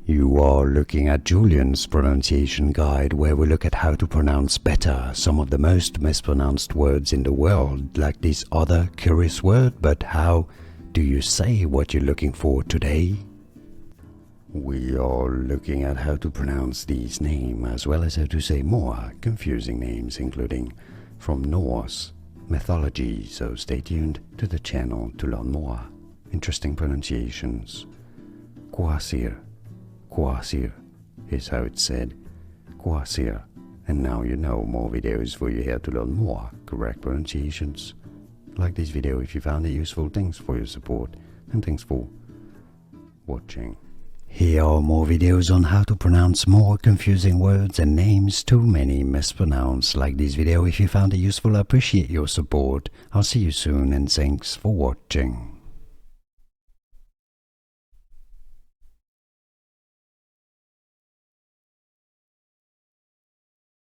You are looking at Julian's pronunciation guide, where we look at how to pronounce better some of the most mispronounced words in the world, like this other curious word. But how do you say what you're looking for today? We are looking at how to pronounce these names, as well as how to say more confusing names, including from Norse mythology, so stay tuned to the channel to learn more interesting pronunciations. Kvasir. Kvasir is how it's said. Kvasir. And now you know more videos for you here to learn more correct pronunciations. Like this video if you found it useful. Thanks for your support and thanks for watching. Here are more videos on how to pronounce more confusing words and names too many mispronounced. Like this video if you found it useful. I appreciate your support. I'll see you soon and thanks for watching.